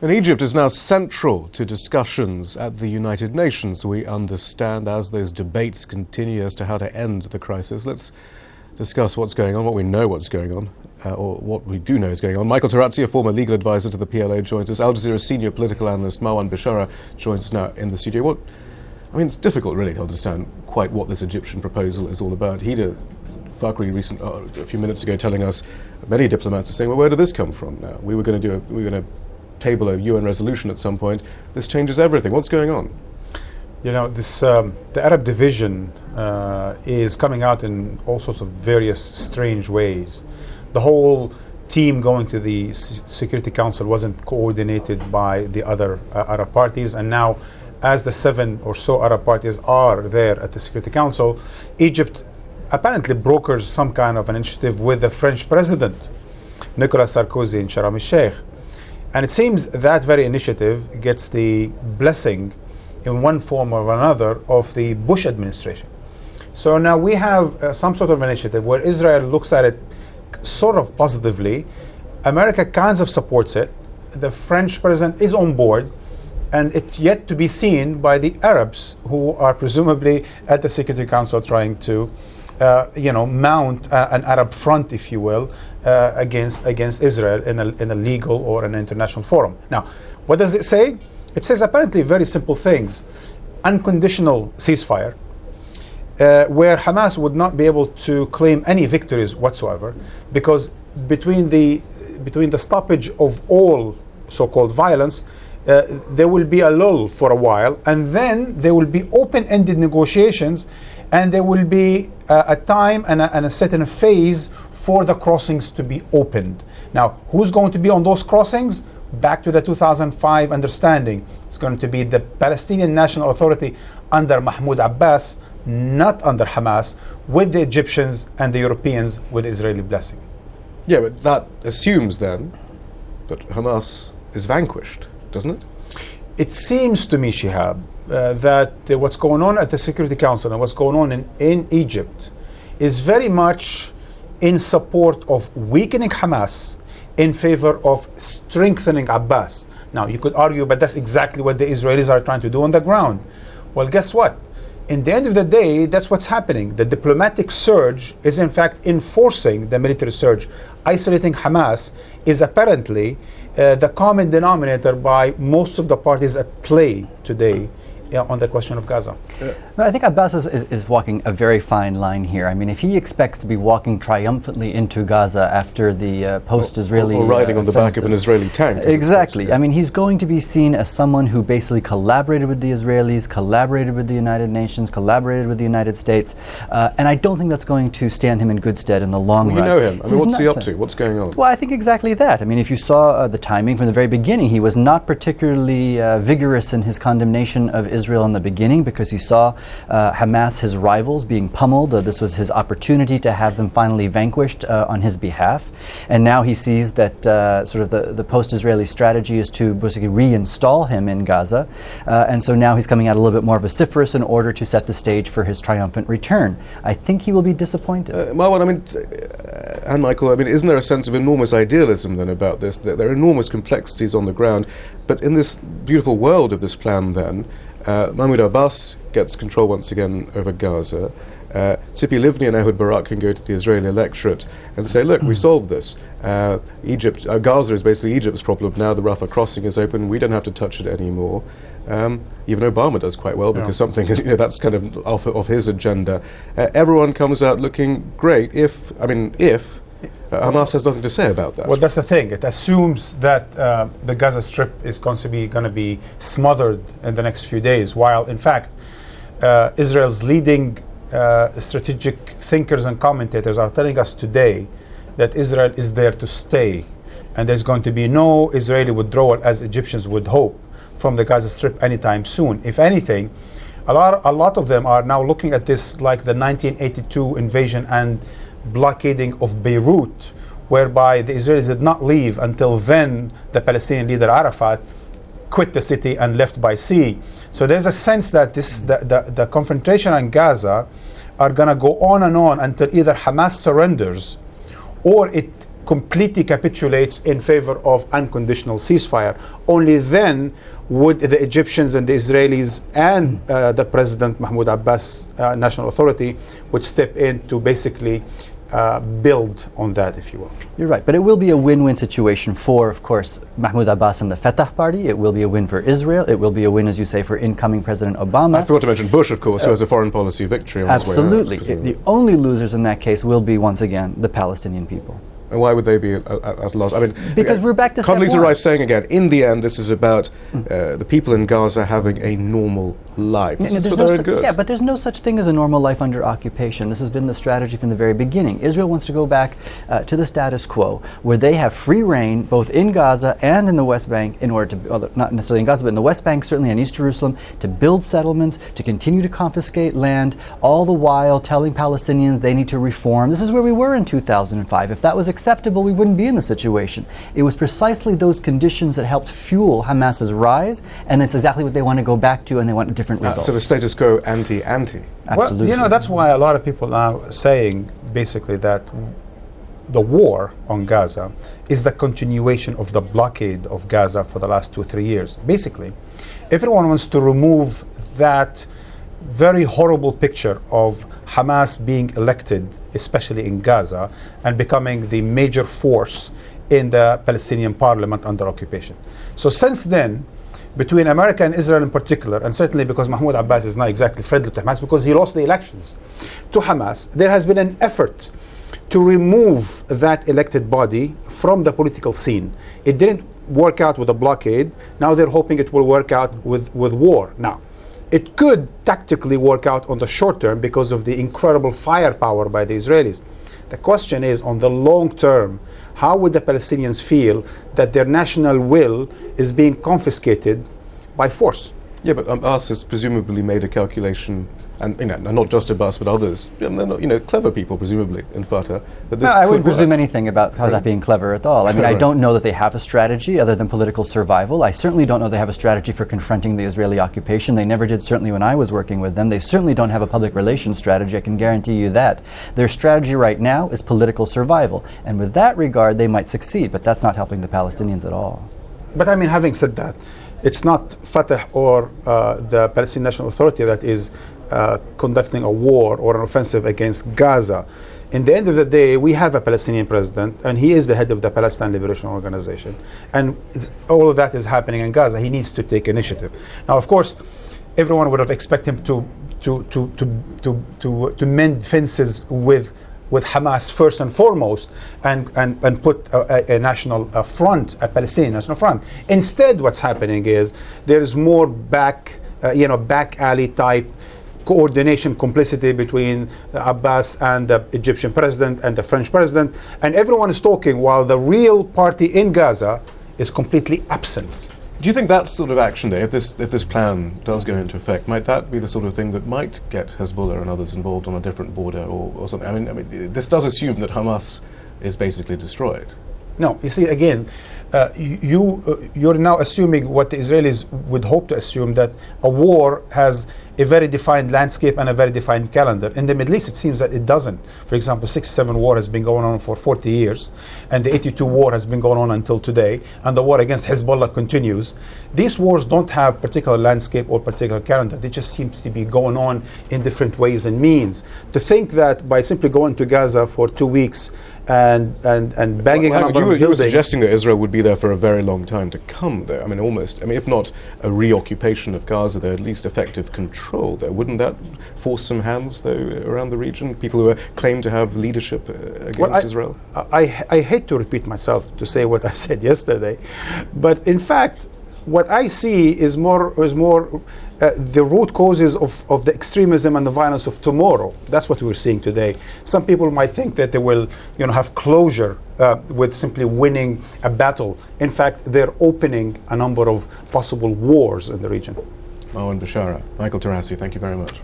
And Egypt is now central to discussions at the United Nations, we understand, as those debates continue as to how to end the crisis. Let's discuss what's going on, what we know what's going on, or what we do know is going on. Michael Tarazi, a former legal advisor to the PLO, joins us. Al Jazeera senior political analyst Marwan Bishara joins us now in the studio. It's difficult really to understand quite what this Egyptian proposal is all about. Hida Fakhri a few minutes ago telling us many diplomats are saying, well, where did this come from now? We were going to table a UN resolution at some point. This changes everything. What's going on? You know, the Arab division is coming out in all sorts of various strange ways. The whole team going to the Security Council wasn't coordinated by the other Arab parties, and now as the 7 or so Arab parties are there at the Security Council, Egypt apparently brokers some kind of an initiative with the French president, Nicolas Sarkozy, in Sharm el-Sheikh. And it seems that very initiative gets the blessing in one form or another of the Bush administration. So now we have some sort of initiative where Israel looks at it sort of positively. America kind of supports it. The French president is on board, and it's yet to be seen by the Arabs, who are presumably at the Security Council trying to mount an Arab front, if you will, against Israel in a legal or an international forum. Now, what does it say? It says apparently very simple things. Unconditional ceasefire, where Hamas would not be able to claim any victories whatsoever, because between the stoppage of all so-called violence, there will be a lull for a while, and then there will be open-ended negotiations, and there will be a time and a certain phase for the crossings to be opened. Now, who's going to be on those crossings? Back to the 2005 understanding. It's going to be the Palestinian National Authority under Mahmoud Abbas, not under Hamas, with the Egyptians and the Europeans with Israeli blessing. Yeah, but that assumes then that Hamas is vanquished, doesn't it? It seems to me, Shihab, that what's going on at the Security Council and what's going on in Egypt is very much in support of weakening Hamas in favor of strengthening Abbas. Now, you could argue, but that's exactly what the Israelis are trying to do on the ground. Well, guess what? In the end of the day, that's what's happening. The diplomatic surge is in fact enforcing the military surge. Isolating Hamas is apparently the common denominator by most of the parties at play today on the question of Gaza. I think Abbas is walking a very fine line here. I mean, if he expects to be walking triumphantly into Gaza after the post-Israeli or riding on the back of an Israeli tank. Exactly. I mean, he's going to be seen as someone who basically collaborated with the Israelis, collaborated with the United Nations, collaborated with the United States, and I don't think that's going to stand him in good stead in the long run. You know him. I mean, what's he up to? What's going on? Well, I think exactly that. I mean, if you saw the timing from the very beginning, he was not particularly vigorous in his condemnation of Israel in the beginning, because he saw Hamas, his rivals, being pummeled. This was his opportunity to have them finally vanquished on his behalf. And now he sees that sort of the post-Israeli strategy is to basically reinstall him in Gaza. And so now he's coming out a little bit more vociferous in order to set the stage for his triumphant return. I think he will be disappointed. Marwan, and Michael, isn't there a sense of enormous idealism then about this? There are enormous complexities on the ground, but in this beautiful world of this plan then, Mahmoud Abbas gets control once again over Gaza. Tzipi Livni and Ehud Barak can go to the Israeli electorate and say, look, we solved this. Gaza is basically Egypt's problem. Now the Rafah crossing is open. We don't have to touch it anymore. Even Obama does quite well, because something that's kind of his agenda. Everyone comes out looking great if Hamas has nothing to say about that. Well, that's the thing. It assumes that the Gaza Strip is going to be smothered in the next few days, while in fact Israel's leading strategic thinkers and commentators are telling us today that Israel is there to stay, and there's going to be no Israeli withdrawal, as Egyptians would hope, from the Gaza Strip anytime soon. If anything, a lot of them are now looking at this like the 1982 invasion and blockading of Beirut, whereby the Israelis did not leave until then the Palestinian leader Arafat quit the city and left by sea. So there's a sense that the confrontation in Gaza are going to go on and on until either Hamas surrenders or it completely capitulates in favor of unconditional ceasefire. Only then would the Egyptians and the Israelis and the President Mahmoud Abbas National Authority would step in to basically build on that, if you will. You're right, but it will be a win-win situation for, of course, Mahmoud Abbas and the Fatah Party. It will be a win for Israel. It will be a win, as you say, for incoming President Obama. I forgot to mention Bush, of course, who has a foreign policy victory on absolutely. his way out. The only losers in that case will be, once again, the Palestinian people. And why would they be at loss? I mean, because we're back to step one. Condoleezza Rice saying again, in the end, this is about the people in Gaza having a normal life. This is for their own good. Yeah, but there's no such thing as a normal life under occupation. This has been the strategy from the very beginning. Israel wants to go back to the status quo, where they have free reign, both in Gaza and in the West Bank, in order to, not necessarily in Gaza, but in the West Bank, certainly in East Jerusalem, to build settlements, to continue to confiscate land, all the while telling Palestinians they need to reform. This is where we were in 2005. If that was acceptable, we wouldn't be in the situation. It was precisely those conditions that helped fuel Hamas's rise, and that's exactly what they want to go back to, and they want a different result. So the status quo anti-anti. Absolutely. Well, you know, that's why a lot of people now are saying basically that the war on Gaza is the continuation of the blockade of Gaza for the last 2-3 years. Basically, everyone wants to remove that very horrible picture of Hamas being elected, especially in Gaza, and becoming the major force in the Palestinian parliament under occupation. So since then, between America and Israel in particular, and certainly because Mahmoud Abbas is not exactly friendly to Hamas because he lost the elections to Hamas, there has been an effort to remove that elected body from the political scene. It didn't work out with a blockade. Now they're hoping it will work out with war. Now, it could tactically work out on the short term because of the incredible firepower by the Israelis. The question is, on the long term, how would the Palestinians feel that their national will is being confiscated by force? Yeah, but Abbas has presumably made a calculation, and not just Abbas, but others, they're not, clever people, presumably, in Fatah, that this I could wouldn't presume work. anything about how that being clever at all. I mean, I don't know that they have a strategy other than political survival. I certainly don't know they have a strategy for confronting the Israeli occupation. They never did, certainly when I was working with them. They certainly don't have a public relations strategy, I can guarantee you that. Their strategy right now is political survival. And with that regard, they might succeed, but that's not helping the Palestinians at all. But I mean, having said that, it's not Fatah or the Palestinian National Authority that is conducting a war or an offensive against Gaza. In the end of the day, we have a Palestinian president, and he is the head of the Palestinian Liberation Organization. And all of that is happening in Gaza. He needs to take initiative. Now, of course, everyone would have expected him to mend fences with Hamas first and foremost, and put a national front, a Palestinian national front. Instead, what's happening is there is more back alley type coordination, complicity between Abbas and the Egyptian president and the French president, and everyone is talking while the real party in Gaza is completely absent. Do you think that sort of action day, if this plan does go into effect, might that be the sort of thing that might get Hezbollah and others involved on a different border or something? I mean, this does assume that Hamas is basically destroyed. No, you see, again, you're now assuming what the Israelis would hope to assume, that a war has a very defined landscape and a very defined calendar. In the Middle East, it seems that it doesn't. For example, 6-7 war has been going on for 40 years, and the 82 war has been going on until today, and the war against Hezbollah continues. These wars don't have particular landscape or particular calendar. They just seem to be going on in different ways and means. To think that by simply going to Gaza for 2 weeks and banging on you were suggesting that Israel would be there for a very long time to come, though. I mean, almost. I mean, if not a reoccupation of Gaza, there at least effective control there. Wouldn't that force some hands, though, around the region? People who claim to have leadership against Israel? I hate to repeat myself, to say what I said yesterday, but in fact, what I see is more the root causes of the extremism and the violence of tomorrow. That's what we're seeing today. Some people might think that they will, have closure with simply winning a battle. In fact, they're opening a number of possible wars in the region. Marwan Bishara, Michael Tarazi, thank you very much.